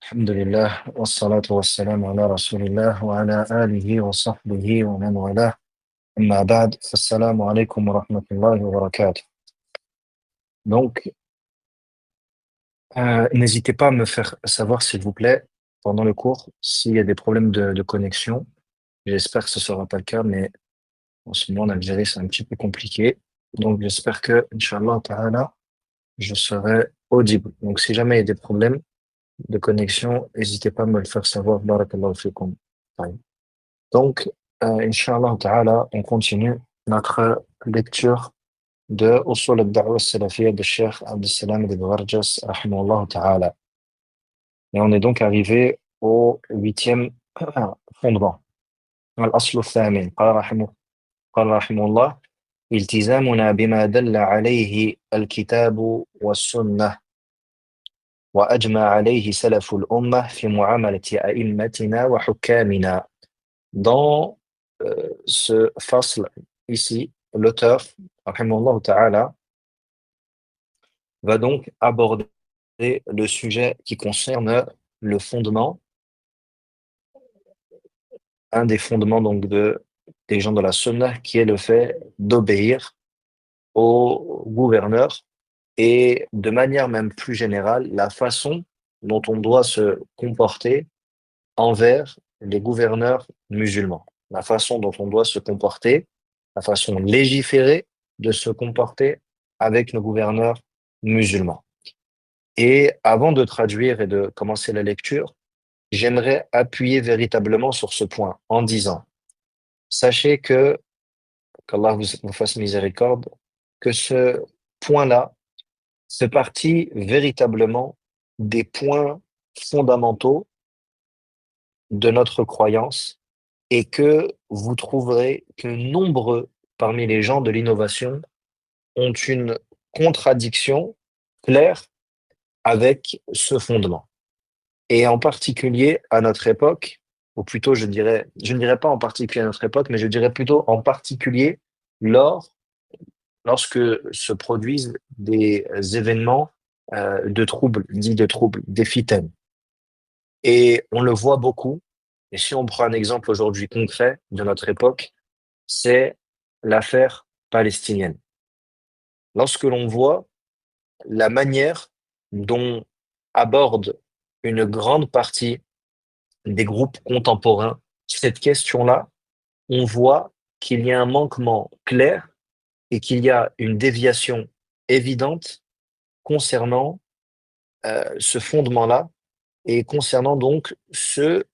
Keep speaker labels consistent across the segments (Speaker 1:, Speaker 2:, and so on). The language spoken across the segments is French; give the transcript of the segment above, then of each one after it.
Speaker 1: الحمد لله والصلاة والسلام على رسول الله وعلى آله وصحبه ومن والاه أما بعد فالسلام عليكم ورحمة الله وبركاته. Donc, n'hésitez pas à me faire savoir, s'il vous plaît, pendant le cours, s'il y a des problèmes de connexion. J'espère que ce sera pas le cas, mais en ce moment, en Algérie, c'est un petit peu compliqué. Donc, j'espère que, Inch'Allah Ta'ala, je serai audible. Donc, si jamais il y a des problèmes de connexion, n'hésitez pas à me le faire savoir. Barakallahu fikum. Donc, Inch'Allah Ta'ala, on continue notre lecture de Usul al-Da'wa al-Salafiyya de Cheikh Abdeslam ibn Barjas, rahimahullah Ta'ala. Et on est donc arrivé au huitième fondement. الأصل الثامن قال رحمه الله التزامنا بما دل عليه الكتاب والسنة وأجمع عليه سلف الأمة في معاملة أئمتنا وحكامنا. Dans ce fasl ici, l'auteur, rahimahullah ta'ala, va donc aborder le sujet qui concerne le fondement, un des fondements donc des gens de la sunna, qui est le fait d'obéir au gouverneur et de manière même plus générale, la façon dont on doit se comporter envers les gouverneurs musulmans, la façon dont on doit se comporter, la façon légiférée de se comporter avec nos gouverneurs musulmans. Et avant de traduire et de commencer la lecture, j'aimerais appuyer véritablement sur ce point en disant, sachez qu'Allah vous fasse miséricorde, que ce point-là fait partie véritablement des points fondamentaux de notre croyance et que vous trouverez que nombreux parmi les gens de l'innovation ont une contradiction claire avec ce fondement. Et en particulier à notre époque, ou plutôt je ne dirais pas en particulier à notre époque, mais je dirais plutôt en particulier lors, lorsque se produisent des événements de troubles, dits de troubles, des fitènes. Et on le voit beaucoup. Et si on prend un exemple aujourd'hui concret de notre époque, c'est l'affaire palestinienne. Lorsque l'on voit la manière dont aborde une grande partie des groupes contemporains cette question-là, on voit qu'il y a un manquement clair et qu'il y a une déviation évidente concernant ce fondement-là et concernant donc ce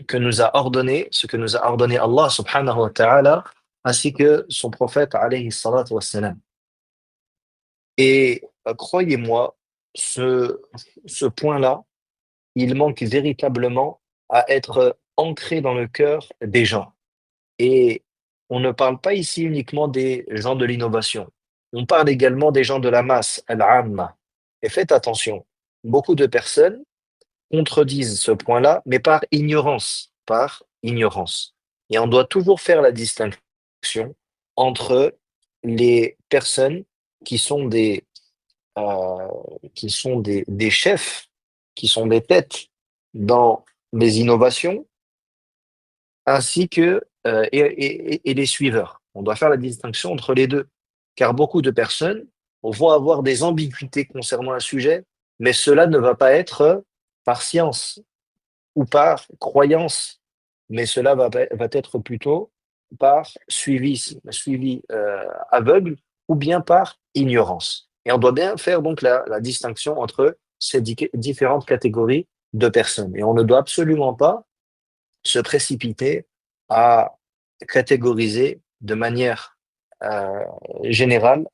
Speaker 1: que nous a ordonné Allah subhanahu wa ta'ala, ainsi que son prophète alayhi salatu wassalam. Et croyez-moi, ce point-là, il manque véritablement à être ancré dans le cœur des gens. Et on ne parle pas ici uniquement des gens de l'innovation. On parle également des gens de la masse, al-amma. Et faites attention, beaucoup de personnes contredisent ce point-là, mais par ignorance, par ignorance. Et on doit toujours faire la distinction entre les personnes qui sont euh, des chefs, qui sont des têtes dans les innovations, ainsi que et les suiveurs. On doit faire la distinction entre les deux, car beaucoup de personnes vont avoir des ambiguïtés concernant un sujet, mais cela ne va pas être par science ou par croyance, mais cela va être plutôt par suivi aveugle ou bien par ignorance. Et on doit bien faire donc la distinction entre ces différentes catégories de personnes. Et on ne doit absolument pas se précipiter à catégoriser de manière euh, générale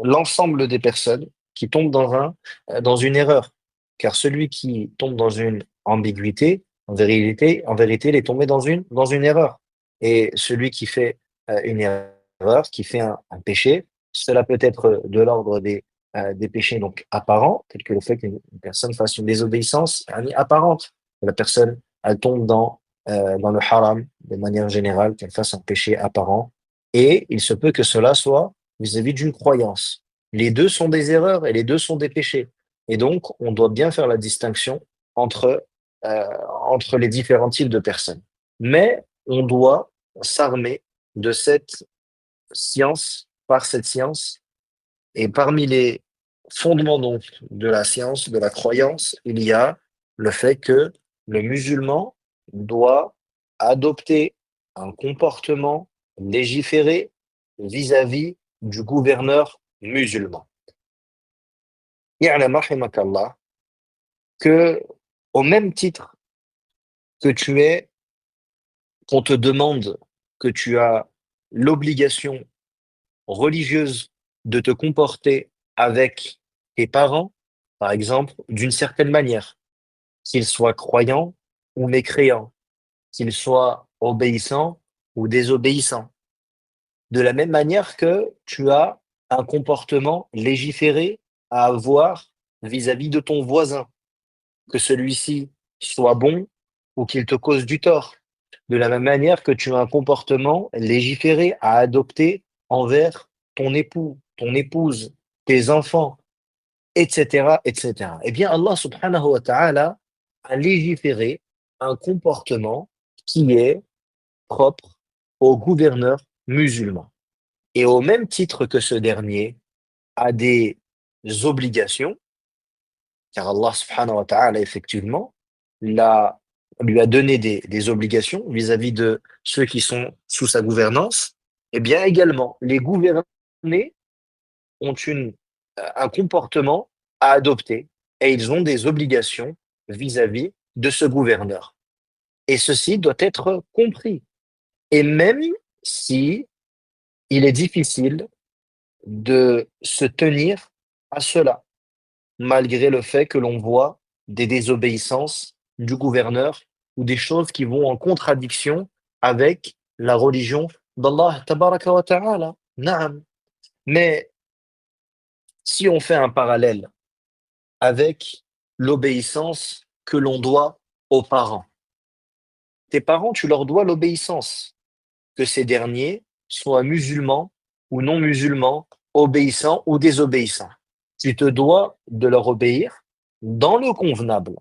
Speaker 1: l'ensemble des personnes qui tombent dans une erreur. Car celui qui tombe dans une ambiguïté, en vérité, il est tombé dans une erreur. Et celui qui fait une erreur, qui fait un péché, cela peut être de l'ordre des péchés donc apparents, tels que le fait qu'une personne fasse une désobéissance apparente. La personne, elle tombe dans le haram de manière générale, qu'elle fasse un péché apparent. Et il se peut que cela soit vis-à-vis d'une croyance. Les deux sont des erreurs et les deux sont des péchés. Et donc, on doit bien faire la distinction entre entre les différents types de personnes. Mais on doit s'armer de cette science, par cette science, et parmi les fondements donc de la science, de la croyance, il y a le fait que le musulman doit adopter un comportement légiféré vis-à-vis du gouverneur musulman. يعلم رحمك الله que au même titre que qu'on te demande, que tu as l'obligation religieuse de te comporter avec tes parents, par exemple, d'une certaine manière, qu'ils soient croyants ou mécréants, qu'ils soient obéissants ou désobéissants. De la même manière que tu as un comportement légiféré à avoir vis-à-vis de ton voisin, que celui-ci soit bon ou qu'il te cause du tort. De la même manière que tu as un comportement légiféré à adopter envers ton époux, ton épouse, tes enfants, etc., etc. Eh bien, Allah subhanahu wa ta'ala a légiféré un comportement qui est propre au gouverneur musulman. Et au même titre que ce dernier a des obligations, car Allah subhanahu wa ta'ala, effectivement, l'a, lui a donné des obligations vis-à-vis de ceux qui sont sous sa gouvernance, et bien également, les gouvernés ont un comportement à adopter et ils ont des obligations vis-à-vis de ce gouverneur. Et ceci doit être compris. Et même si il est difficile de se tenir à cela, malgré le fait que l'on voit des désobéissances du gouverneur ou des choses qui vont en contradiction avec la religion d'Allah tabaraka wa ta'ala. Naam. Mais si on fait un parallèle avec l'obéissance que l'on doit aux parents, tes parents, tu leur dois l'obéissance, que ces derniers soient musulmans ou non musulmans, obéissants ou désobéissants. Tu te dois de leur obéir dans le convenable,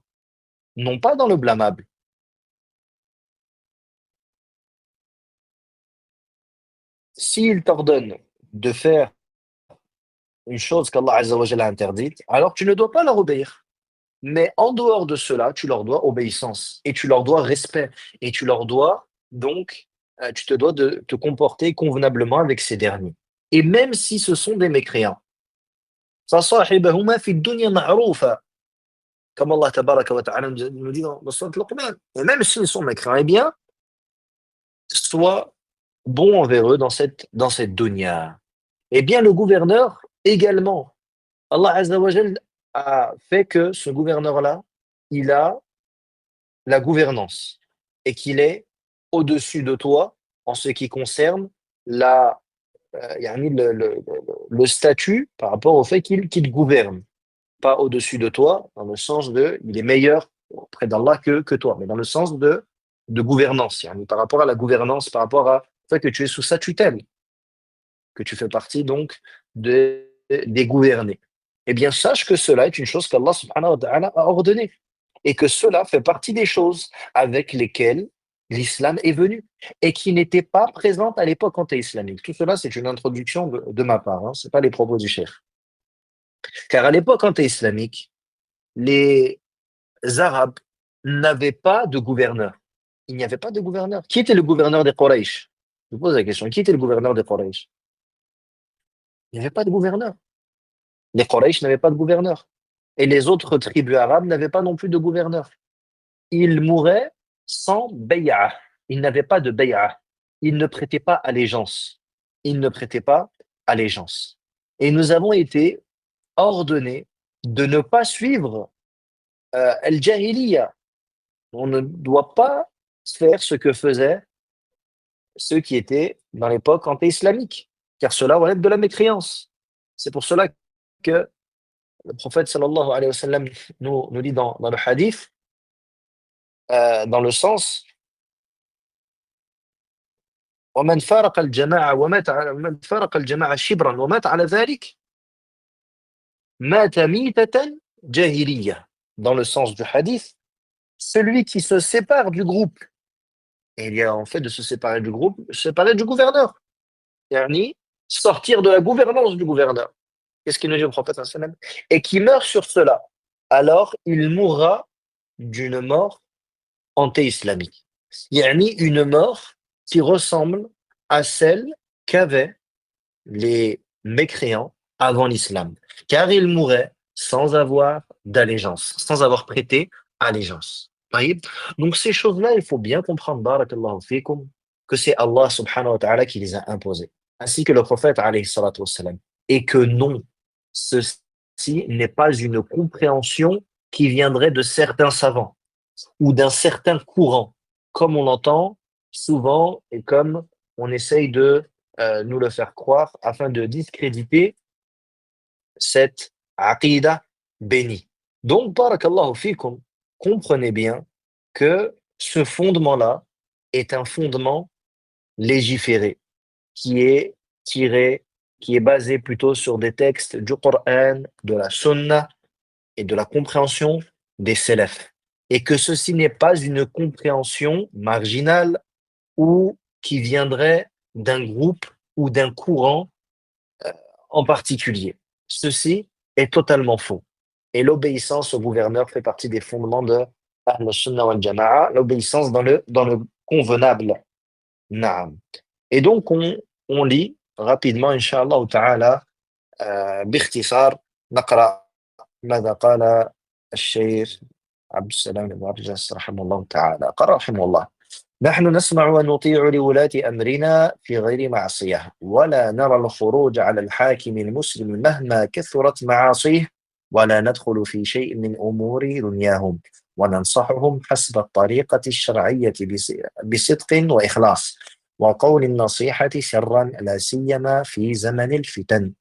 Speaker 1: non pas dans le blâmable. S'ils t'ordonnent de faire une chose qu'Allah Azza wa Jalla a interdite, alors tu ne dois pas leur obéir. Mais en dehors de cela, tu leur dois obéissance et tu leur dois respect et tu leur dois donc, tu te dois de te comporter convenablement avec ces derniers. Et même si ce sont des mécréants, فَصَاحِبَهُمَا فِي الدُّنْيَا مَعْرُوفًا, comme Allah tabaraka wa ta'ala nous dit dans Sourate Luqman. Et même s'ils sont mécréants, eh bien, sois bon envers eux dans cette dunya. Eh bien, le gouverneur également, Allah Azza wa Jal a fait que ce gouverneur-là, il a la gouvernance et qu'il est au-dessus de toi en ce qui concerne yani le statut par rapport au fait qu'il gouverne. Pas au-dessus de toi, dans le sens de il est meilleur auprès d'Allah que toi, mais dans le sens de gouvernance, yani par rapport à la gouvernance, par rapport à le fait que tu es sous sa tutelle, que tu fais partie donc des gouvernés. Eh bien, sache que cela est une chose qu'Allah subhanahu wa ta'ala a ordonnée et que cela fait partie des choses avec lesquelles l'islam est venu et qui n'étaient pas présentes à l'époque anté-islamique. Tout cela, c'est une introduction de ma part, hein, ce n'est pas les propos du cheikh. Car à l'époque anté-islamique, les Arabes n'avaient pas de gouverneur. Il n'y avait pas de gouverneur. Qui était le gouverneur des Quraysh? Je vous pose la question. Qui était le gouverneur des Quraysh? Il n'y avait pas de gouverneur. Les Quraysh n'avaient pas de gouverneur. Et les autres tribus arabes n'avaient pas non plus de gouverneur. Ils mouraient sans bay'ah. Ils n'avaient pas de bay'ah. Ils ne prêtaient pas allégeance. Ils ne prêtaient pas allégeance. Et nous avons été ordonnés de ne pas suivre al-jahiliya. On ne doit pas faire ce que faisaient ceux qui étaient dans l'époque anté-islamique, car cela relève de la mécréance. C'est pour cela que le prophète sallallahu alayhi wa sallam nous dit dans le hadith, dans le sens ومن فارق الجماعة ومن فارق الجماعة شبرا ومات على ذلك مات ميتة جاهلية. Dans le sens du hadith, celui qui se sépare du groupe. Et il y a en fait de se séparer du groupe, se séparer du gouverneur. Yani, sortir de la gouvernance du gouverneur. Qu'est-ce qu'il nous dit le prophète sallam? Et qui meurt sur cela, alors il mourra d'une mort anté-islamique. Yani une mort qui ressemble à celle qu'avaient les mécréants avant l'islam. Car ils mouraient sans avoir d'allégeance, sans avoir prêté allégeance. Taïb. Donc ces choses-là, il faut bien comprendre, barakallahu fikum, que c'est Allah subhanahu wa ta'ala qui les a imposées, ainsi que le prophète alayhi salatu wassalam. Et que non, ceci n'est pas une compréhension qui viendrait de certains savants ou d'un certain courant, comme on l'entend souvent et comme on essaye de nous le faire croire afin de discréditer cette aqidah bénie. Donc, barakallahu fikum, comprenez bien que ce fondement-là est un fondement légiféré, qui est tiré, qui est basé plutôt sur des textes du Coran, de la Sunna et de la compréhension des salafs. Et que ceci n'est pas une compréhension marginale ou qui viendrait d'un groupe ou d'un courant en particulier. Ceci est totalement faux. Et l'obéissance au gouverneur fait partie des fondements de Ahl-Sunnah wal Jama'a, l'obéissance dans le convenable. Naam. Et donc, on lit rapidement, Inch'Allah ta'ala, باختصار نقرأ ماذا قال الشيخ عبد السلام بن برجس رحمه الله تعالى قال رحمه الله نحن نسمع ونطيع لولاة أمرنا في غير معصية ولا نرى الخروج على الحاكم المسلم مهما كثرت معاصيه ولا ندخل في شيء من أمور دنياهم وننصحهم حسب الطريقة الشرعية بصدق وإخلاص وقول النصيحة سرا لا سيما في زمن الفتن.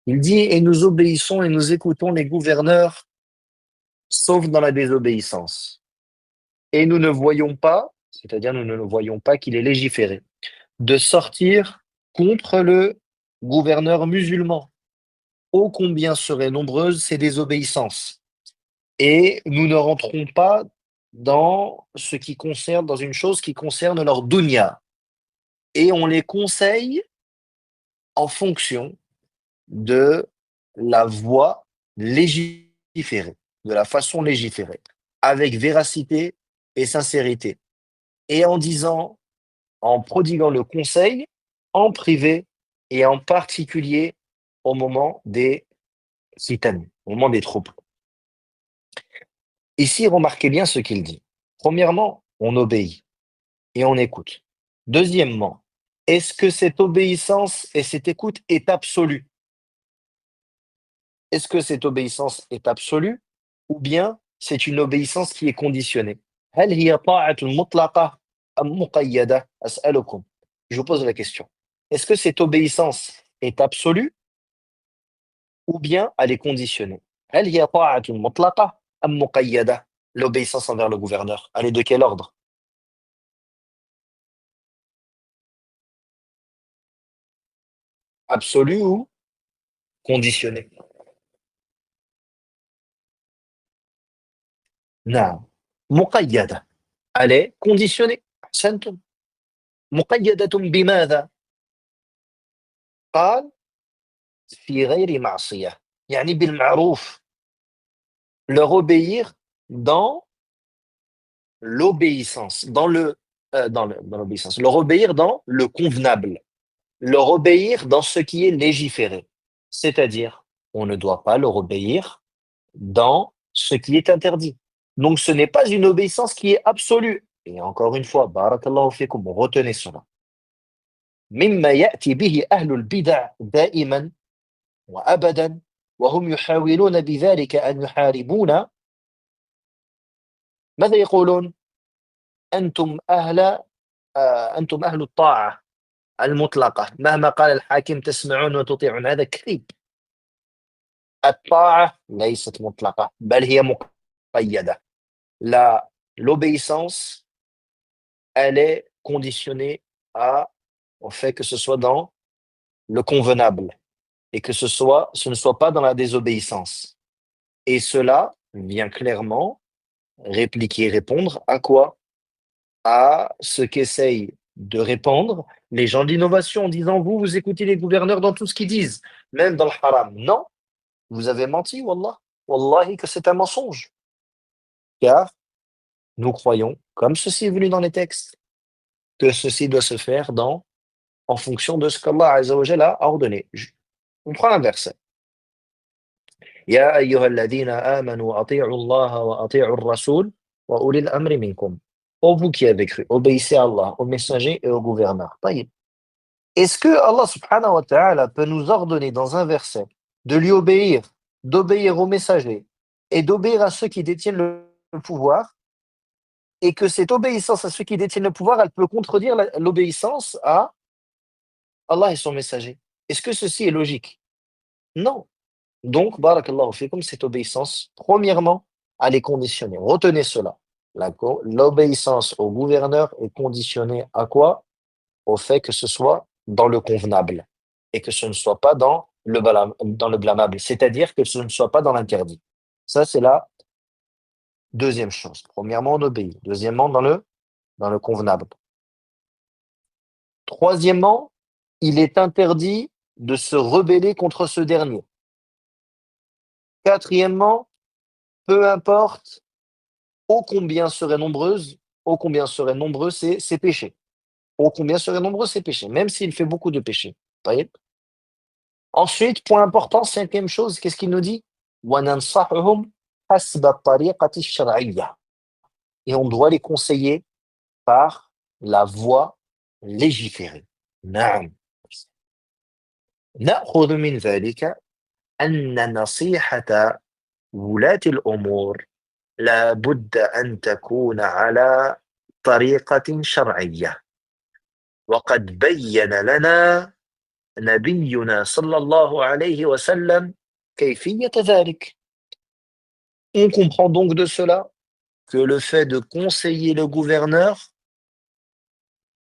Speaker 1: Il dit, et nous obéissons et nous écoutons les gouverneurs, sauf dans la désobéissance. Et nous ne voyons pas, c'est-à-dire nous ne voyons pas qu'il est légiféré, de sortir contre le gouverneur musulman. Ô combien seraient nombreuses ces désobéissances. Et nous ne rentrons pas dans ce qui concerne, dans une chose qui concerne leur dunya. Et on les conseille en fonction de la voie légiférée, de la façon légiférée, avec véracité et sincérité, et en disant, en prodiguant le conseil en privé et en particulier au moment des fitan, au moment des troubles. Ici, remarquez bien ce qu'il dit. Premièrement, on obéit et on écoute. Deuxièmement, est-ce que cette obéissance et cette écoute est absolue? Est-ce que cette obéissance est absolue ou bien c'est une obéissance qui est conditionnée? هل هي طاعة مطلقة أم مقيدة؟ أسألكم. Je vous pose la question. Est-ce que cette obéissance est absolue ou bien elle est conditionnée? هل هي طاعة مطلقة أم مقيدة؟ L'obéissance envers le gouverneur, elle est de quel ordre? Absolue ou conditionnée? نعم. مقيدة. Elle est conditionnée. أحسنتم. مقيدة بماذا؟ قال في غير معصية. يعني بالمعروف. Leur obéir dans l'obéissance, dans l'obéissance. Leur obéir dans le convenable. Leur obéir dans ce qui est légiféré. C'est-à-dire, on ne doit pas leur obéir dans ce qui est interdit. Donc, ce n'est pas une obéissance qui est absolue. Et encore une fois, barakallahu fikum, retenez cela. مما يأتي به أهل البدع دائما وأبدا وهم يحاولون بذلك أن يحاربونا ماذا يقولون؟ أنتم أهل أنتم أهل الطاعة المطلقة مهما قال الحاكم تسمعون وتطيعون هذا كذب الطاعة ليست مطلقة بل هي مقيدة l'obéissance elle est conditionnée au fait que ce soit dans le convenable et que ce ne soit pas dans la désobéissance et cela vient clairement répliquer, répondre à quoi? À ce qu'essayent de répandre les gens d'innovation en disant, vous écoutez les gouverneurs dans tout ce qu'ils disent, même dans le haram. Non, vous avez menti, wallah. Wallahi que c'est un mensonge. Car nous croyons, comme ceci est venu dans les textes, que ceci doit se faire en fonction de ce qu'Allah Azza wa Jalla a ordonné. On prend un verset. Ya ayyuhalladhina amanu ati'u Allah wa ati'u ar-rasul wa ulil amri minkum. Ô vous qui avez cru, obéissez à Allah, aux messagers et aux gouverneurs. Taïb. Est-ce que Allah subhanahu wa ta'ala peut nous ordonner dans un verset de lui obéir, d'obéir aux messagers et d'obéir à ceux qui détiennent le pouvoir, et que cette obéissance à ceux qui détiennent le pouvoir, elle peut contredire l'obéissance à Allah et son messager? Est-ce que ceci est logique? Non. Donc, barakallahu fikum, cette obéissance, premièrement, elle est conditionnée. Retenez cela. L'obéissance au gouverneur est conditionnée à quoi? Au fait que ce soit dans le convenable et que ce ne soit pas dans le blâmable, c'est-à-dire que ce ne soit pas dans l'interdit. Ça, c'est la deuxième chose. Premièrement, on obéit. Deuxièmement, dans le convenable. Troisièmement, il est interdit de se rebeller contre ce dernier. Quatrièmement, peu importe ô combien seraient nombreux ces péchés. Ô combien seraient nombreux ces péchés, même s'il fait beaucoup de péchés. Vous voyez. Ensuite, point important, cinquième chose, qu'est-ce qu'il nous dit? وَنَنصَحُهُمْ حَسْبَ الطَّرِيقَةِ الشَّرْعِيَّةِ. Et on doit les conseiller par la voie légiférée. نعم. نأخذ من ذلك أن نصيحة ولاة الأمور لا بد أن تكون على طريقة شرعية وقد بين لنا نبينا صلى الله عليه وسلم كيفية ذلك. On comprend donc de cela que le fait de conseiller le gouverneur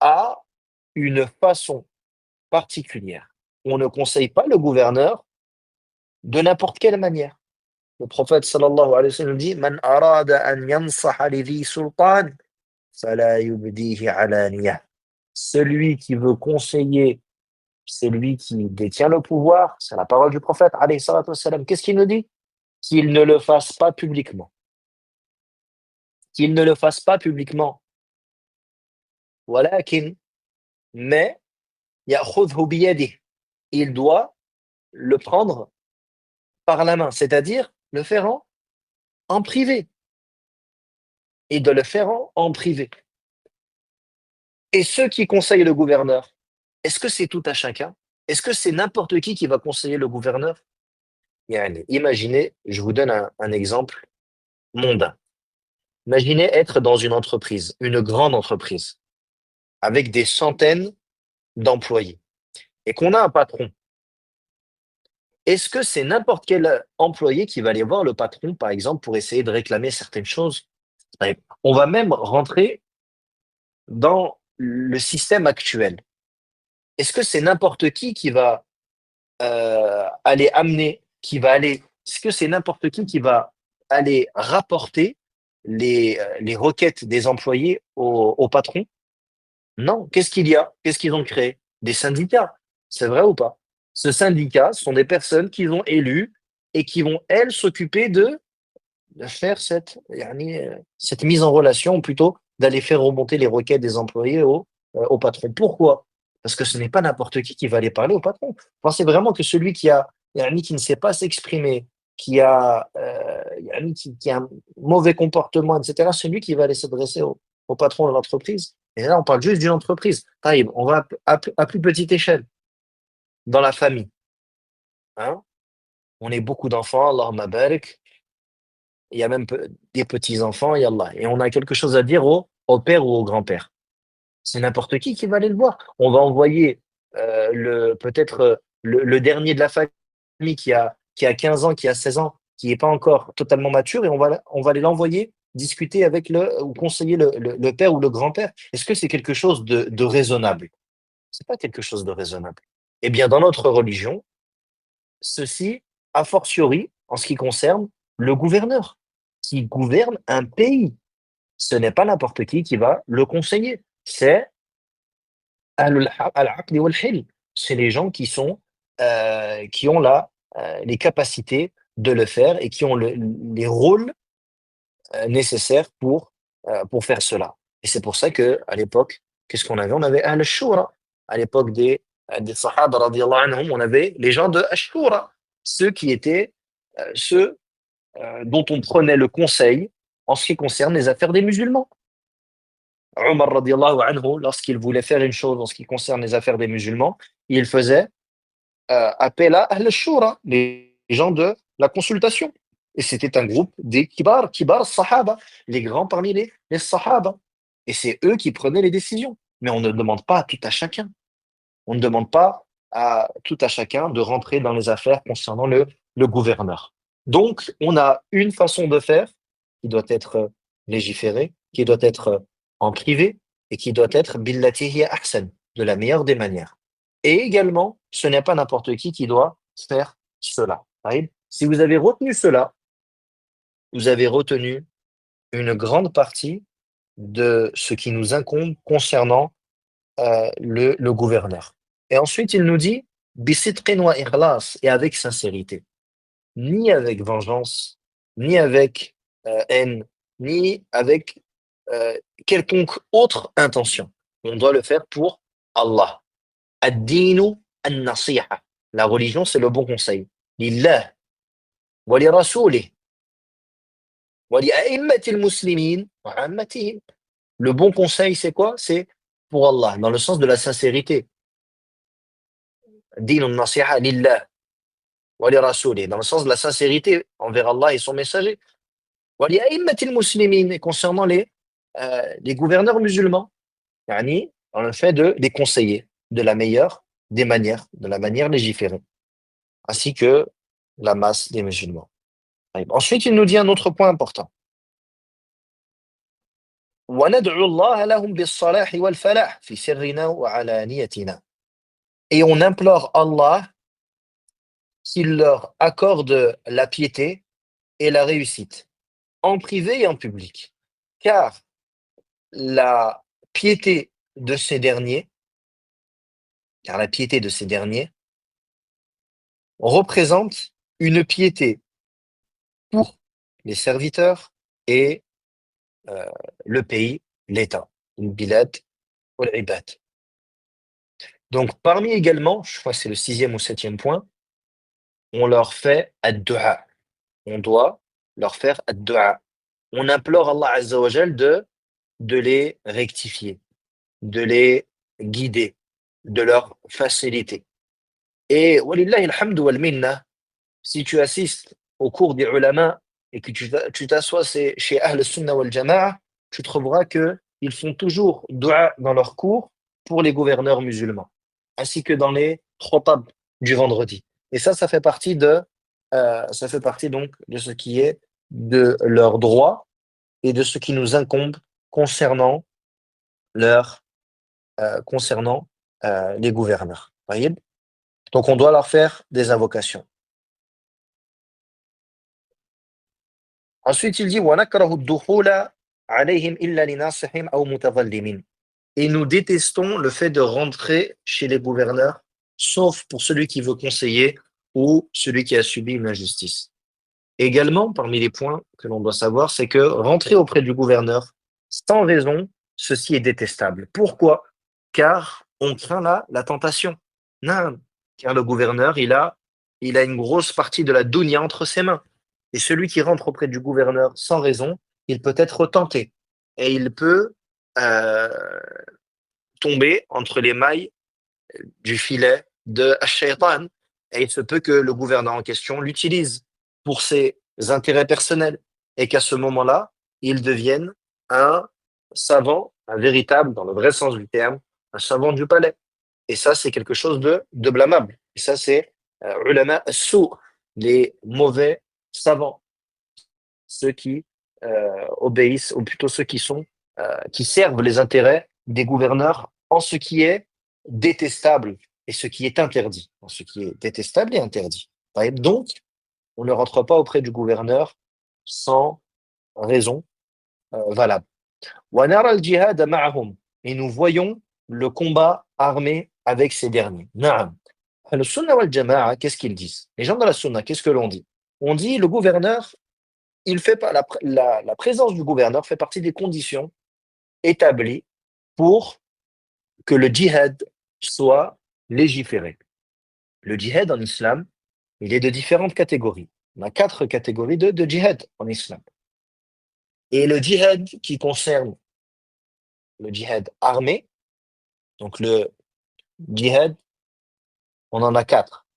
Speaker 1: a une façon particulière. On ne conseille pas le gouverneur de n'importe quelle manière. Le prophète sallallahu alayhi wa sallam dit Man arada an yansaha li dhi sultan, fala yubdihi alaniyah. Celui qui veut conseiller, celui qui détient le pouvoir, c'est la parole du prophète alayhi salatu wa sallam. Qu'est-ce qu'il nous dit? Qu'il ne le fasse pas publiquement. Qu'il ne le fasse pas publiquement. Walakin, mais ya'khudhu biyadihi. Il doit le prendre par la main, c'est-à-dire le faire en privé. Et de le faire en privé. Et ceux qui conseillent le gouverneur, est-ce que c'est tout à chacun? Est-ce que c'est n'importe qui va conseiller le gouverneur? Yani, imaginez, je vous donne un exemple mondain. Imaginez être dans une entreprise, une grande entreprise, avec des centaines d'employés, et qu'on a un patron. Est-ce que c'est n'importe quel employé qui va aller voir le patron, par exemple, pour essayer de réclamer certaines choses? Ouais. On va même rentrer dans le système actuel. Est-ce que c'est n'importe qui va aller amener, est-ce que c'est n'importe qui va aller rapporter les requêtes des employés au patron? Non. Qu'est-ce qu'il y a? Qu'est-ce qu'ils ont créé? Des syndicats. C'est vrai ou pas? Ce syndicat sont des personnes qu'ils ont élues et qui vont, elles, s'occuper de faire cette mise en relation, ou plutôt d'aller faire remonter les requêtes des employés au patron. Pourquoi? Parce que ce n'est pas n'importe qui va aller parler au patron. Pensez vraiment que celui qui ne sait pas s'exprimer, qui a un mauvais comportement, etc., c'est lui qui va aller s'adresser au patron de l'entreprise. Et là, on parle juste d'une entreprise. Taïb, on va à plus petite échelle, dans la famille. Hein? On est beaucoup d'enfants, Allahumma barik. Il y a même des petits-enfants, yallah. Et on a quelque chose à dire au père ou au grand-père. C'est n'importe qui va aller le voir. On va envoyer peut-être le dernier de la famille qui a 15 ans, qui a 16 ans, qui n'est pas encore totalement mature, et on va aller l'envoyer discuter avec ou conseiller le père ou le grand-père. Est-ce que c'est quelque chose de raisonnable? C'est pas quelque chose de raisonnable. Eh bien, dans notre religion, ceci, a fortiori, en ce qui concerne le gouverneur. qui gouverne un pays. Ce n'est pas n'importe qui va le conseiller. C'est al-aql wal-hilm. C'est les gens qui ont les capacités de le faire et qui ont les rôles nécessaires pour faire cela. Et c'est pour ça que à l'époque, qu'est-ce qu'on avait? On avait Ahl al-Shura. À l'époque des Sahaba, radiyallahu anhum, on avait les gens de Ash-Shura, ceux qui étaient ceux dont on prenait le conseil en ce qui concerne les affaires des musulmans. Omar, radiyallahu anhu, lorsqu'il voulait faire une chose en ce qui concerne les affaires des musulmans, il faisait appel à Ahl al-Shura, les gens de la consultation. Et c'était un groupe des kibar sahaba, les grands parmi les sahaba. Et c'est eux qui prenaient les décisions. Mais on ne demande pas à tout à chacun. On ne demande pas à tout à chacun de rentrer dans les affaires concernant le gouverneur. Donc, on a une façon de faire qui doit être légiférée, qui doit être en privé et qui doit être billatihi ahsan, de la meilleure des manières. Et également, ce n'est pas n'importe qui doit faire cela. Taïb. Si vous avez retenu cela, vous avez retenu une grande partie de ce qui nous incombe concernant le gouverneur. Et ensuite, il nous dit, bisidqin wa ikhlas, et avec sincérité. Ni avec vengeance, ni avec haine, ni avec quelconque autre intention. On doit le faire pour Allah. Ad-dinu an-nasiha. La religion, c'est le bon conseil. Lillah, wa li rasoulih, wa li a'immatil muslimin, wa ammatihim. Le bon conseil, c'est quoi? C'est pour Allah, dans le sens de la sincérité. Din an-nasiha lillah, wa li rasoulih, dans le sens de la sincérité envers Allah et son messager. Wa li a'immatil muslimin, et concernant les gouverneurs musulmans, yani, dans le fait de les conseiller de la meilleure des manières, de la manière légiférée, ainsi que la masse des musulmans. Ensuite, il nous dit un autre point important. وندعو الله لهم بالصلاح والفلاح في سرنا وعلانيتنا. Et on implore Allah qu'il leur accorde la piété et la réussite, en privé et en public. Car la piété de ces derniers, car la piété de ces derniers représente une piété pour les serviteurs et euh, le pays, l'État, le bilad ou l'ibad. Donc, parmi également, je crois que c'est le 6e ou 7e point, on leur fait ad-du'a. On doit leur faire ad-du'a. On implore Allah Azza wa Jal de les rectifier, de les guider, de leur faciliter. Et walillahi alhamdu wal minna, si tu assistes au cours des ulama et que tu t'assois chez Ahl Sunnah wal Jama'a, tu trouveras que ils font toujours dua dans leurs cours pour les gouverneurs musulmans, ainsi que dans les khutab du vendredi. Et ça fait partie ça fait partie donc de ce qui est de leurs droits et de ce qui nous incombe concernant leur, concernant les gouverneurs. Voyez. Donc on doit leur faire des invocations. Ensuite, il dit وَنَكْرَهُ الدُّخُولَ عَلَيْهِمْ إِلَّا لِنَاصِحٍ أَوْ مُتَظَلِّمٍ. Et nous détestons le fait de rentrer chez les gouverneurs, sauf pour celui qui veut conseiller ou celui qui a subi une injustice. Également, parmi les points que l'on doit savoir, c'est que rentrer auprès du gouverneur sans raison, ceci est détestable. Pourquoi? Car on craint la tentation. Non, car le gouverneur, il a une grosse partie de la dunya entre ses mains. Et celui qui rentre auprès du gouverneur sans raison, il peut être tenté. Et il peut euh, tomber entre les mailles du filet de Shaitan. Et il se peut que le gouverneur en question l'utilise pour ses intérêts personnels. Et qu'à ce moment-là, il devienne un savant, un véritable, dans le vrai sens du terme, un savant du palais. Et ça, c'est quelque chose de blâmable. Et ça, c'est ulama as-sou, les mauvais savants, ceux qui obéissent, ou plutôt ceux qui servent les intérêts des gouverneurs en ce qui est détestable et ce qui est interdit. En ce qui est détestable et interdit. Donc, on ne rentre pas auprès du gouverneur sans raison valable. وَنَرَى الْجِهَادَ مَعَهُمْ. Et nous voyons le combat armé avec ces derniers. Na'am. Le Sunna wal Jama'a, qu'est-ce qu'ils disent? Les gens de la Sunna, qu'est-ce que l'on dit? On dit le gouverneur, il fait pas la présence du gouverneur fait partie des conditions établies pour que le djihad soit légiféré. Le djihad en islam, il est de différentes catégories. On a 4 catégories de djihad en islam. Et le djihad qui concerne le djihad armé, donc le djihad, on en a 4.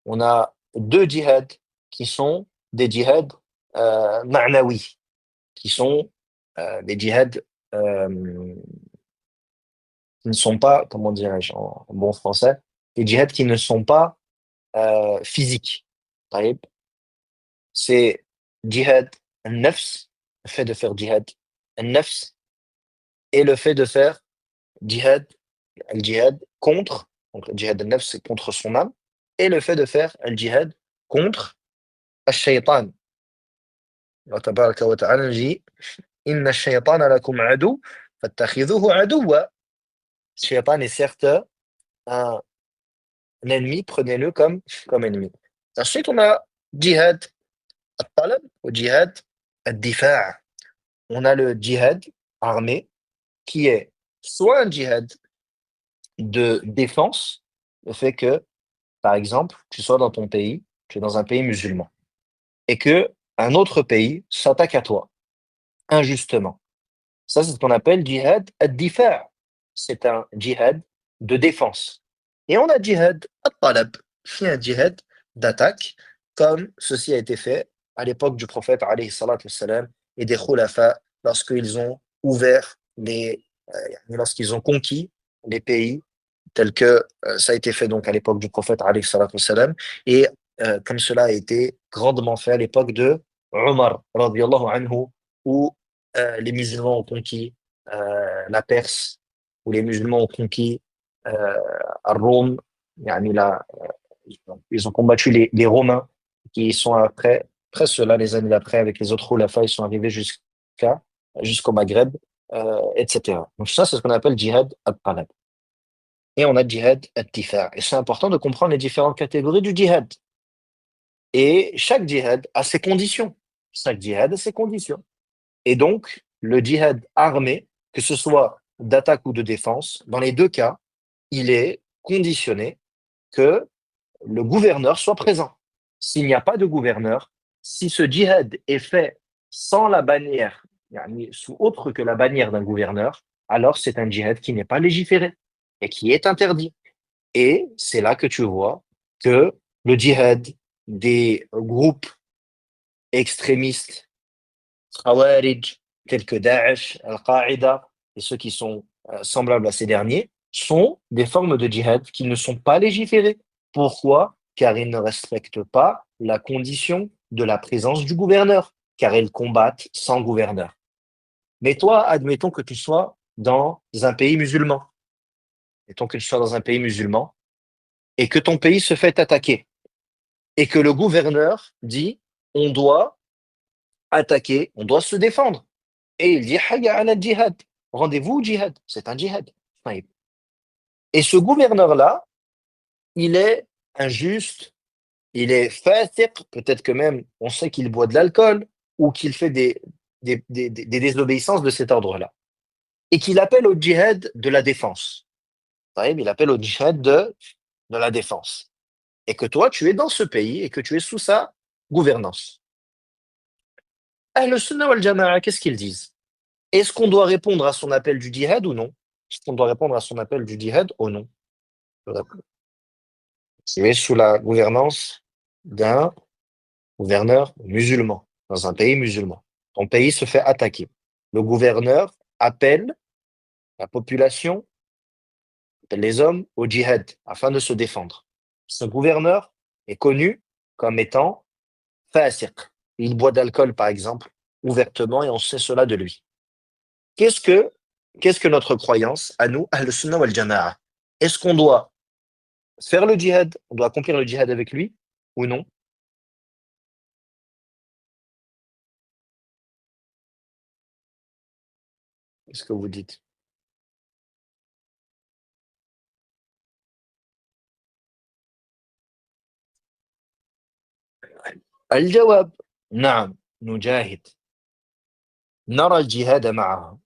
Speaker 1: On a 2 djihad qui sont des djihad ma'nawi, qui sont des djihad qui ne sont pas, comment dirais-je en bon français, des djihad qui ne sont pas physiques. طيب. C'est djihad al-nafs, le fait de faire djihad al-nafs, et le fait de faire djihad, al-djihad contre, donc le djihad al-nafs c'est contre son âme, et le fait de faire al-djihad contre al-shaytan. Allah tabaraka wa ta'ala dit inna ash-shaytana lakum adu fattakhidhuhu aduwwa. Le shaytan est certes un ennemi, prenez-le comme ennemi. Ensuite, on a djihad al-talab ou djihad al-difa'. On a le djihad armé qui est soit un djihad de défense, le fait que, par exemple, tu sois dans ton pays, tu es dans un pays musulman, et que un autre pays s'attaque à toi, injustement. Ça, c'est ce qu'on appelle djihad ad-difa'. C'est un djihad de défense. Et on a djihad al-talab, qui est un djihad d'attaque, comme ceci a été fait à l'époque du prophète alayhi salatu wassalam, et des khulafa lorsqu'ils ont ouvert lorsqu'ils ont conquis les pays tels que ça a été fait donc à l'époque du prophète alayhi salatu wassalam, et comme cela a été grandement fait à l'époque de Omar radiyallahu anhu, où les musulmans ont conquis la Perse, où les musulmans ont conquis Rome, yani ils ont combattu les Romains qui sont après cela, les années d'après, avec les autres khulafas, ils sont arrivés jusqu'au Maghreb, etc. Donc ça, c'est ce qu'on appelle djihad al-talab. Et on a djihad al-difa'. Et c'est important de comprendre les différentes catégories du djihad. Et chaque djihad a ses conditions. Chaque djihad a ses conditions. Et donc, le djihad armé, que ce soit d'attaque ou de défense, dans les deux cas, il est conditionné que le gouverneur soit présent. S'il n'y a pas de gouverneur, si ce djihad est fait sans la bannière, yani sous autre que la bannière d'un gouverneur, alors c'est un djihad qui n'est pas légiféré et qui est interdit. Et c'est là que tu vois que le djihad des groupes extrémistes, Khawarij, tels que Daesh, Al-Qaïda, et ceux qui sont semblables à ces derniers, sont des formes de djihad qui ne sont pas légiférées. Pourquoi? Car ils ne respectent pas la condition de la présence du gouverneur, car ils combattent sans gouverneur. Mais toi, admettons que tu sois dans un pays musulman. Admettons que tu sois dans un pays musulman et que ton pays se fait attaquer et que le gouverneur dit on doit attaquer, on doit se défendre. Et il dit hayya ala djihad, rendez-vous au djihad, c'est un djihad. Et ce gouverneur-là, il est injuste, il est fasiq, peut-être que même on sait qu'il boit de l'alcool ou qu'il fait des désobéissances de cet ordre-là. Et qu'il appelle au djihad de la défense. Il appelle au djihad de la défense. Et que toi, tu es dans ce pays et que tu es sous sa gouvernance. Ahl Sunnah wal Jama'a, qu'est-ce qu'ils disent? Est-ce qu'on doit répondre à son appel du djihad ou non? Est-ce qu'on doit répondre à son appel du djihad ou non? Tu es sous la gouvernance d'un gouverneur musulman, dans un pays musulman. Ton pays se fait attaquer. Le gouverneur appelle la population, appelle les hommes au djihad afin de se défendre. Ce gouverneur est connu comme étant fasiq. Il boit d'alcool, par exemple, ouvertement, et on sait cela de lui. Qu'est-ce que notre croyance, à nous, Ahl Sunnah wal Jama'a? Est-ce qu'on doit faire le djihad, on doit accomplir le djihad avec lui ou non? Qu'est-ce que vous dites? الجواب نعم نجاهد نرى الجهاد معها.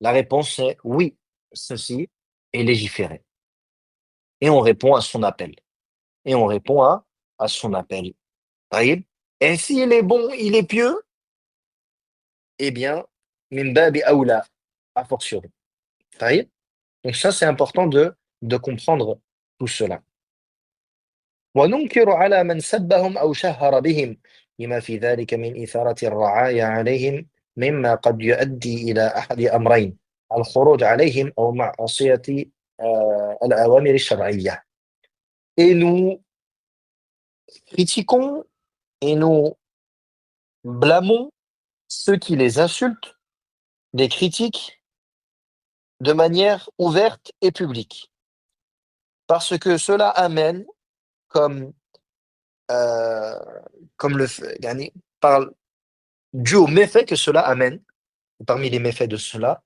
Speaker 1: La réponse est oui, ceci est légiféré. Et on répond à son appel. Et on répond à son appel. طيب. Et s'il est bon, il est pieux, eh bien, min babi aoula, a fortiori. طيب. Donc ça, c'est important de comprendre tout cela. وننكر على من سبهم أو شهر بهم لما في ذلك من إثارة الرعايا عليهم مما قد يؤدي إلى أحد أمرين الخروج عليهم أو معصية الأوامر الشرعية. Et nous critiquons et nous blâmons ceux qui les insultent, les critiquent de manière ouverte et publique. Parce que cela amène comme, euh, comme le fait, yani, par, dû au méfait que cela amène, parmi les méfaits de cela,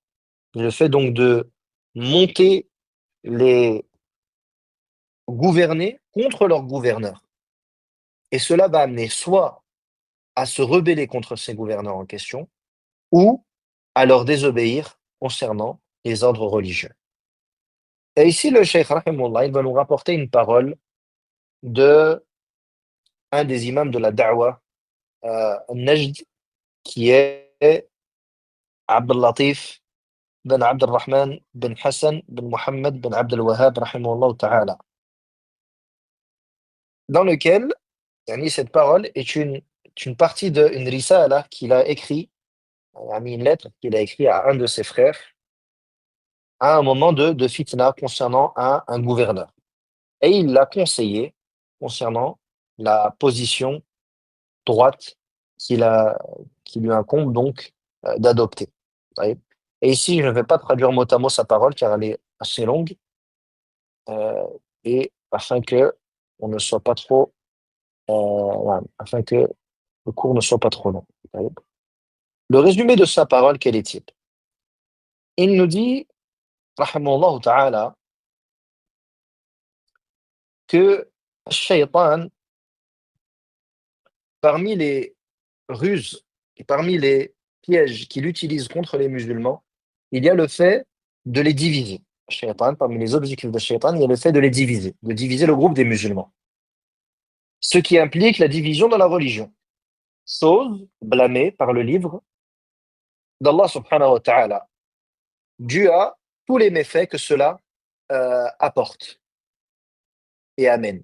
Speaker 1: le fait donc de monter les gouvernés contre leurs gouverneurs. Et cela va amener soit à se rebeller contre ces gouverneurs en question, ou à leur désobéir concernant les ordres religieux. Et ici, le Cheikh Rahimullah, il va nous rapporter une parole de un des imams de la da'wa Najd, qui est Abdel Latif ben Abdel Rahman ben Hassan ben Mohammed ben Abdel Wahhab rahimahullah ta'ala, dans lequel yani, cette parole est une partie d'une risala qu'il a écrit, une lettre qu'il a écrite à un de ses frères à un moment de fitna concernant un gouverneur. Et il l'a conseillé concernant la position droite qu'il a, qui lui incombe donc d'adopter. Vous voyez. Et ici, je ne vais pas traduire mot à mot sa parole car elle est assez longue euh, et afin que on ne soit pas trop, voilà, afin que le cours ne soit pas trop long. Vous voyez. Le résumé de sa parole, quel est-il? Il nous dit, rahimahullah ta'ala, que Shaitan, parmi les ruses et parmi les pièges qu'il utilise contre les musulmans, il y a le fait de les diviser. Shaitan, parmi les objectifs de Shaitan, il y a le fait de diviser le groupe des musulmans. Ce qui implique la division dans la religion. Chose blâmée par le livre d'Allah subhanahu wa ta'ala, dû à tous les méfaits que cela apporte et amène.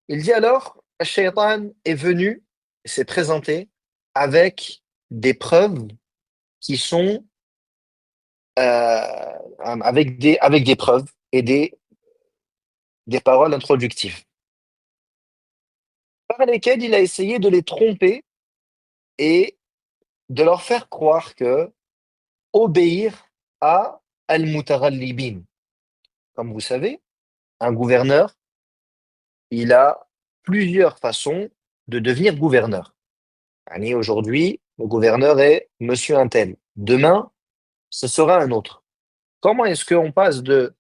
Speaker 1: Il dit alors, Shaitan est venu, s'est présenté avec des preuves qui sont avec des preuves et des paroles introductives, par lesquelles il a essayé de les tromper et de leur faire croire que obéir à al-mutaghallibin. Comme vous savez, un gouverneur, il a plusieurs façons de devenir gouverneur. Yani, aujourd'hui, le gouverneur est monsieur un tel. Demain, ce sera un autre. Comment est-ce qu'on passe de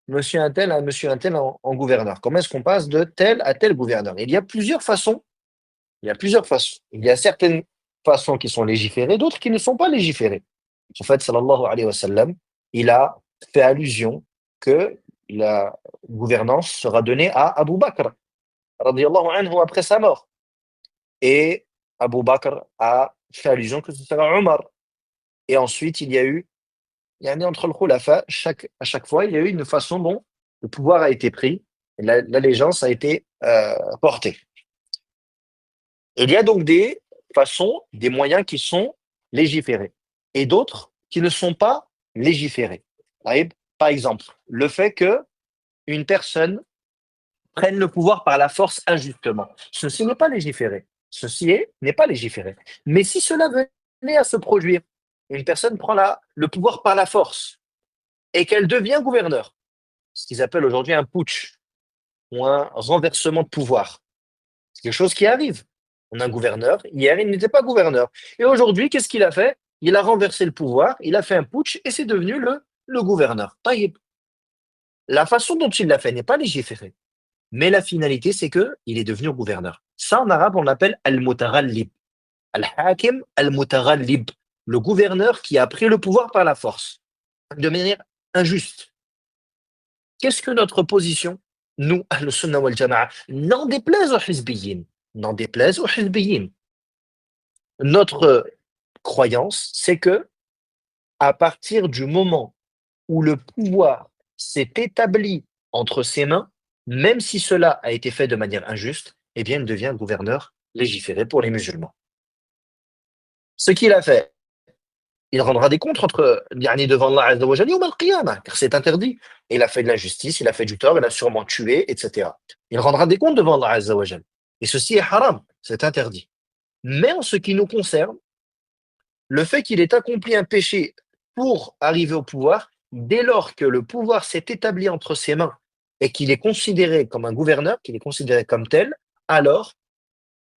Speaker 1: monsieur un tel à monsieur un tel en gouverneur? Comment est-ce qu'on passe de tel à tel gouverneur? Il y a plusieurs façons. Il y a plusieurs façons. Il y a certaines façons qui sont légiférées, d'autres qui ne sont pas légiférées. Le prophète sallallahu alayhi wa sallam, il a fait allusion que la gouvernance sera donnée à Abu Bakr, radiyallahu anhu, après sa mort. Et Abu Bakr a fait allusion que ce sera Omar. Et ensuite, il y a eu, yani entre le khulafa, à chaque fois, il y a eu une façon dont le pouvoir a été pris, et l'allégeance a été portée. Il y a donc des façons, des moyens qui sont légiférés et d'autres qui ne sont pas légiférés. Par exemple, le fait que une personne prenne le pouvoir par la force injustement. Ceci n'est pas légiféré. N'est pas légiféré. Mais si cela venait à se produire, une personne prend le pouvoir par la force et qu'elle devient gouverneur, ce qu'ils appellent aujourd'hui un putsch ou un renversement de pouvoir. C'est quelque chose qui arrive. On a un gouverneur, hier il n'était pas gouverneur. Et aujourd'hui, qu'est-ce qu'il a fait? il a renversé le pouvoir, il a fait un putsch et c'est devenu le gouverneur. Taïb. La façon dont il l'a fait n'est pas légiférée, mais la finalité, c'est que il est devenu gouverneur. Ça, en arabe, on l'appelle al-mutaghallib. Al-hakim al-mutaghallib. Le gouverneur qui a pris le pouvoir par la force, de manière injuste. Qu'est-ce que notre position, nous, Ahl-Sunnah wal Jama'a, n'en déplaise aux hizbiyyin, n'en déplaise aux hizbiyyin. Notre croyance, c'est que à partir du moment où le pouvoir s'est établi entre ses mains, même si cela a été fait de manière injuste, eh bien, il devient gouverneur légiféré pour les musulmans. Ce qu'il a fait, il rendra des comptes devant Allah Azza wa Jalla yawm al-qiyamah, car c'est interdit. Il a fait de l'injustice, il a fait du tort, il a sûrement tué, etc. Il rendra des comptes devant Allah Azza wa Jalla. Et ceci est haram, c'est interdit. Mais en ce qui nous concerne, le fait qu'il ait accompli un péché pour arriver au pouvoir, dès lors que le pouvoir s'est établi entre ses mains et qu'il est considéré comme un gouverneur, qu'il est considéré comme tel, alors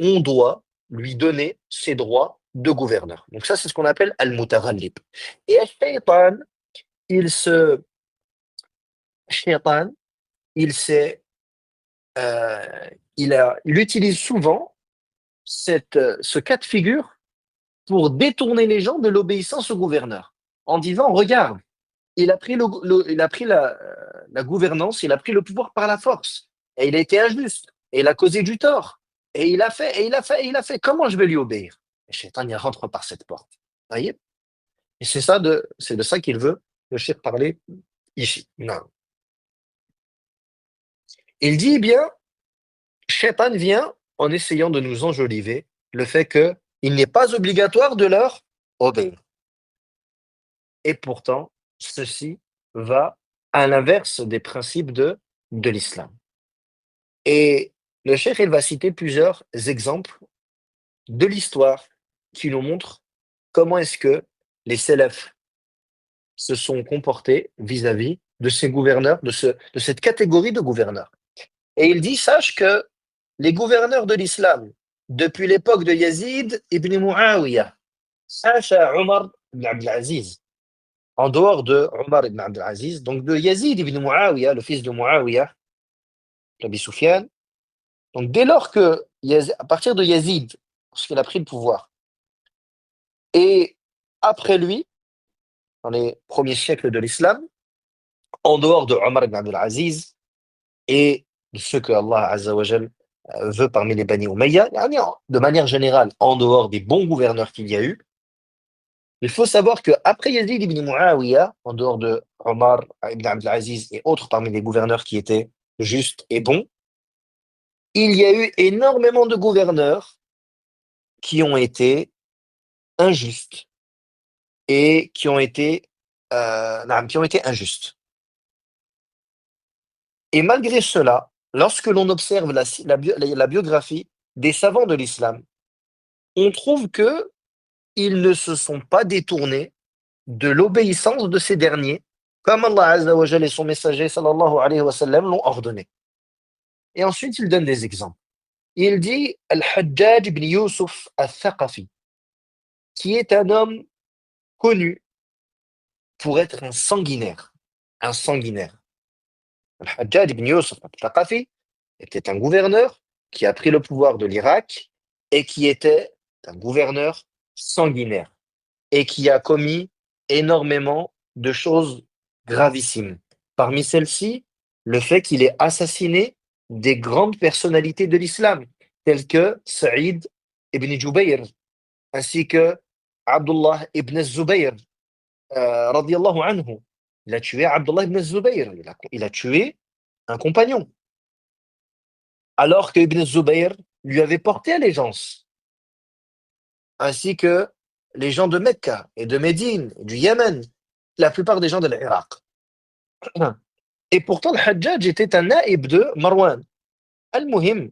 Speaker 1: on doit lui donner ses droits de gouverneur. Donc ça, c'est ce qu'on appelle al-mutaghallib. Et al-shaytan, il se, shaytan, il s'est, il utilise souvent ce cas de figure pour détourner les gens de l'obéissance au gouverneur, en disant, regarde, il a pris, il a pris la gouvernance, il a pris le pouvoir par la force, et il a été injuste, et il a causé du tort, et il a fait, et il a fait, et il a fait. Comment je vais lui obéir? Et Shaitan, il rentre par cette porte. Vous voyez? Et c'est de ça qu'il veut le cheikh parler ici. Non. Il dit, eh bien, Shaitan vient en essayant de nous enjoliver le fait qu'il n'est pas obligatoire de leur obéir. Et pourtant, ceci va à l'inverse des principes de l'islam. Et le cheikh, il va citer plusieurs exemples de l'histoire qui nous montrent comment est-ce que les salafs se sont comportés vis-à-vis de ces gouverneurs, de cette catégorie de gouverneurs. Et il dit, sache que les gouverneurs de l'islam, depuis l'époque de Yazid ibn Muawiyah, Sacha Omar ibn Abdelaziz, en dehors de Omar ibn Abdelaziz, donc de Yazid ibn Muawiyah, le fils de Muawiyah, Rabbi Soufiane. Donc dès lors que, à partir de Yazid, lorsqu'il a pris le pouvoir, et après lui, dans les premiers siècles de l'islam, en dehors de Omar ibn Abdelaziz et de ceux que Allah Azza wa Jal veut parmi les Bani Umayya, de manière générale, en dehors des bons gouverneurs qu'il y a eu, il faut savoir qu'après Yazid ibn Muawiyah, en dehors de Omar ibn Abdelaziz et autres parmi les gouverneurs qui étaient justes et bons, il y a eu énormément de gouverneurs qui ont été injustes et qui ont été injustes. Et malgré cela, lorsque l'on observe la biographie des savants de l'islam, on trouve que ils ne se sont pas détournés de l'obéissance de ces derniers, comme Allah Azza wa Jalla et son messager sallallahu alayhi wa sallam l'ont ordonné. Et ensuite, il donne des exemples. Il dit Al-Hajjaj ibn Yusuf al-Thaqafi, qui est un homme connu pour être un sanguinaire. Un sanguinaire. Al-Hajjaj ibn Yusuf al-Thaqafi était un gouverneur qui a pris le pouvoir de l'Irak et qui était un gouverneur sanguinaire et qui a commis énormément de choses gravissimes. Parmi celles-ci, le fait qu'il ait assassiné des grandes personnalités de l'islam, telles que Saïd ibn Jubayr, ainsi que Abdullah ibn Zubayr, radiyallahu anhu. Il a tué Abdullah ibn Zubayr, il a tué un compagnon, alors que Ibn Zubayr lui avait porté allégeance, ainsi que les gens de Mecca et de Médine, et du Yémen, la plupart des gens de l'Irak. Et pourtant, le Hajjaj était un naïb de Marwan. Al-Muhim,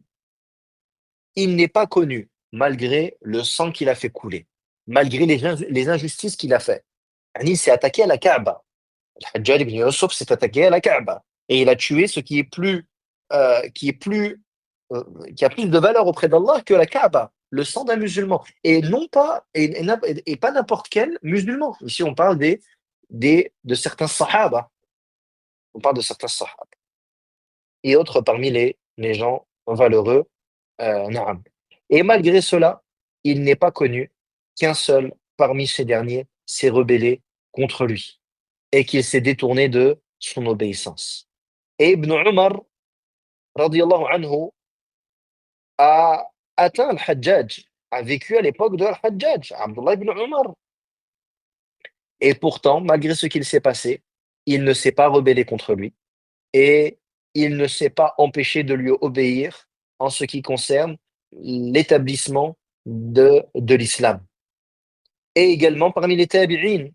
Speaker 1: il n'est pas connu, malgré le sang qu'il a fait couler, malgré les injustices qu'il a fait. Il s'est attaqué à la Kaaba. Al-Hajjaj ibn Yusuf s'est attaqué à la Kaaba. Et il a tué ce qui est plus, qui est plus, qui a plus de valeur auprès d'Allah que la Kaaba. le sang d'un musulman. Et non pas, et pas n'importe quel musulman. Ici, on parle de certains sahaba. On parle de certains sahaba. Et autres parmi les gens valeureux, na'am. Et malgré cela, il n'est pas connu qu'un seul parmi ces derniers s'est rebellé contre lui et qu'il s'est détourné de son obéissance. Et Ibn Umar, radiyallahu anhu, a atteint Al-Hajjaj, a vécu à l'époque de Al-Hajjaj, Abdullah ibn Umar. Et pourtant, malgré ce qu'il s'est passé, il ne s'est pas rebellé contre lui et il ne s'est pas empêché de lui obéir en ce qui concerne l'établissement de l'islam. Et également parmi les tabi'in,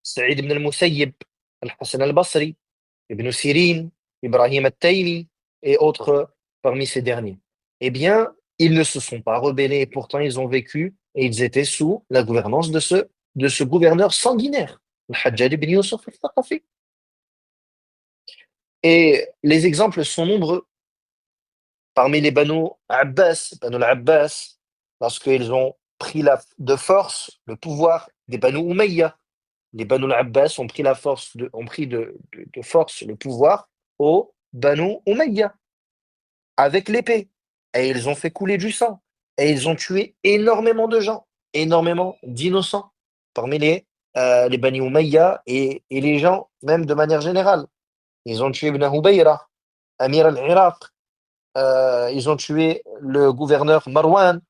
Speaker 1: Saïd ibn al-Musayyib, Al-Hassan al-Basri, Ibn Sirin, Ibrahim al-Taymi et autres parmi ces derniers. Eh bien, ils ne se sont pas rebellés et pourtant ils ont vécu et ils étaient sous la gouvernance de ce gouverneur sanguinaire, Al-Hajjaj ibn Yusuf al-Thaqafi. Et les exemples sont nombreux. Parmi les Banu al-Abbas, lorsqu'ils ont pris de force le pouvoir des Banu Umayya, les Banu al-Abbas ont pris de force le pouvoir aux Banu Umayya avec l'épée. Et ils ont fait couler du sang. Et ils ont tué énormément de gens, énormément d'innocents parmi les Banu Umayya et les gens, même de manière générale. Ils ont tué Ibn Hubayra, Amir al-Iraq, ils ont tué le gouverneur Marwan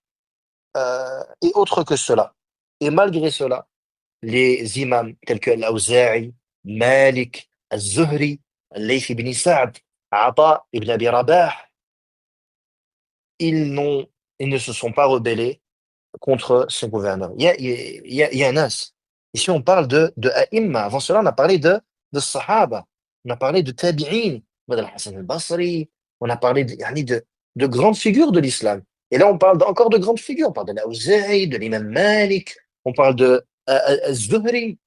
Speaker 1: et autres que cela. Et malgré cela, les imams tels que Al-Awza'i, Malik, Al-Zuhri, Al-Layth ibn Sa'd, Ata ibn Abi Rabah, ils, n'ont, ils ne se sont pas rebellés contre ce gouverneur. Il y a un as. Ici, on parle de A'imma. Avant cela, on a parlé de Sahaba. On a parlé de Tabi'in, de Hassan al-Basri. On a parlé de grandes figures de l'islam. Et là, on parle encore de grandes figures. On parle de l'Aouzaï, de l'imam Malik. On parle de Zuhri.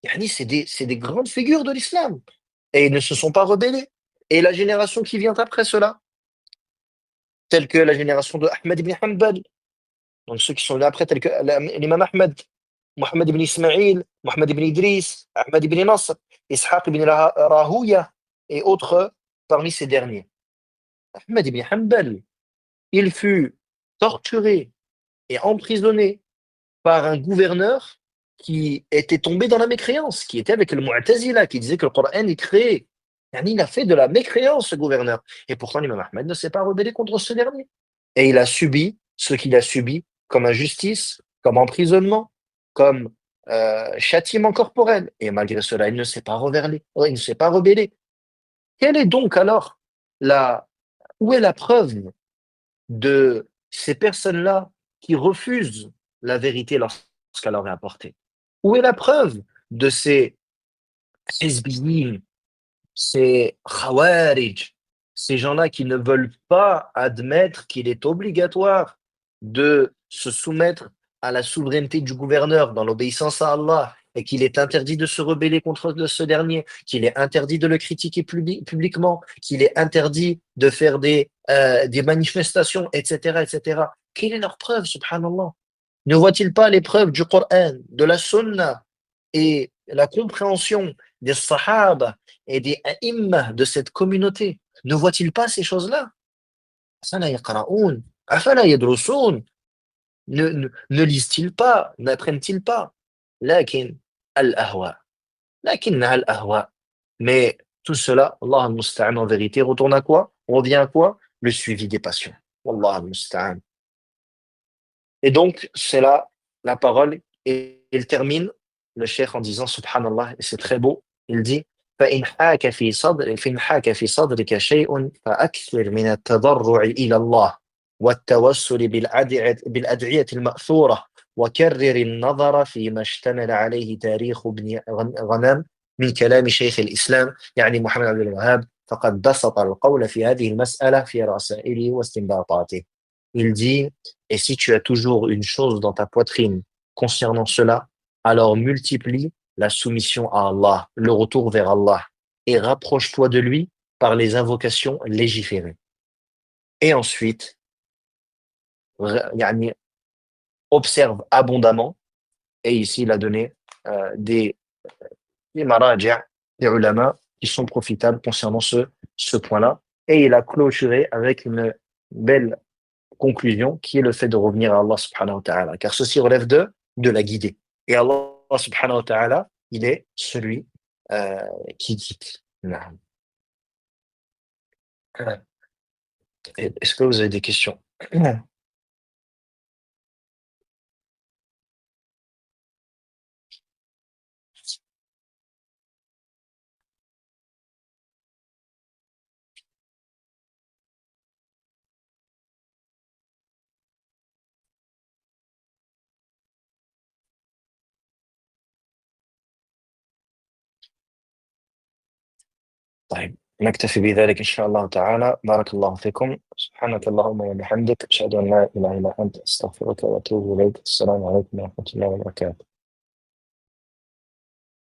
Speaker 1: C'est des grandes figures de l'islam. Et ils ne se sont pas rebellés. Et la génération qui vient après cela, telle que la génération de Ahmed ibn Hanbal, donc ceux qui sont là après, tels que l'imam Ahmed, Mohamed ibn Ismail, Mohamed ibn Idris, Ahmed ibn Nasr, Ishaq ibn Rahouya et autres parmi ces derniers. Ahmed ibn Hanbal, il fut torturé et emprisonné par un gouverneur qui était tombé dans la mécréance, qui était avec le Mu'tazila, qui disait que le Coran est créé. Yani, il a fait de la mécréance, ce gouverneur. Et pourtant, l'imam Ahmed ne s'est pas rebellé contre ce dernier. Et il a subi ce qu'il a subi comme injustice, comme emprisonnement, comme châtiment corporel. Et malgré cela, il ne s'est pas il ne s'est pas rebellé. Quelle est donc alors où est la preuve de ces personnes-là qui refusent la vérité lorsqu'elle leur est apportée? Où est la preuve de ces hizbiyin, ces khawarij, ces gens-là qui ne veulent pas admettre qu'il est obligatoire de se soumettre à la souveraineté du gouverneur dans l'obéissance à Allah et qu'il est interdit de se rebeller contre ce dernier, qu'il est interdit de le critiquer publiquement, qu'il est interdit de faire des manifestations, etc., etc. Quelle est leur preuve, subhanallah? Ne voient-ils pas les preuves du Coran, de la Sunna et la compréhension des Sahaba et des A'imma de cette communauté? Ne voient-ils pas ces choses-là? Afala yaqra'oun, afala yadrusoun. Ne lisent-ils pas, n'apprennent-ils pas? Lakin al-ahwa, lakin al-ahwa. Mais tout cela, Allah al-Musta'an en vérité, retourne à quoi? On revient à quoi? Le suivi des passions. Wallah al-Musta'an. Et donc, c'est là la parole. Et il termine, le cheikh, en disant, subhanallah, et c'est très beau, il dit, فإن حاك في صدرك شيء فأكثر من التضرع إلى الله والتوسل بالأدعية المأثورة وكرر النظر فيما اشتمل عليه تاريخ ابن غنم من كلام شيخ الإسلام يعني محمد عبد الوهاب فقد بسط القول في هذه المسألة في رسائله واستنباطاته. Il dit, et si tu as toujours une chose dans ta poitrine concernant cela, alors multiplie la soumission à Allah, le retour vers Allah, et rapproche-toi de lui par les invocations légiférées. Et ensuite, yani, observe abondamment. Et ici, il a donné des maraji', des ulama qui sont profitables concernant ce point-là. Et il a clôturé avec une belle conclusion qui est le fait de revenir à Allah subhanahu wa ta'ala. Car ceci relève de la guidée. Et Allah subhanahu wa ta'ala, il est celui euh, qui guide. Naam. Est-ce que vous avez des questions? طيب نكتفي بذلك إن شاء الله تعالى. بارك الله فيكم. سبحانك اللهم وبحمدك أشهد أن لا إله إلا أنت أستغفرك وأتوب إليك. السلام عليكم ورحمة الله وبركاته.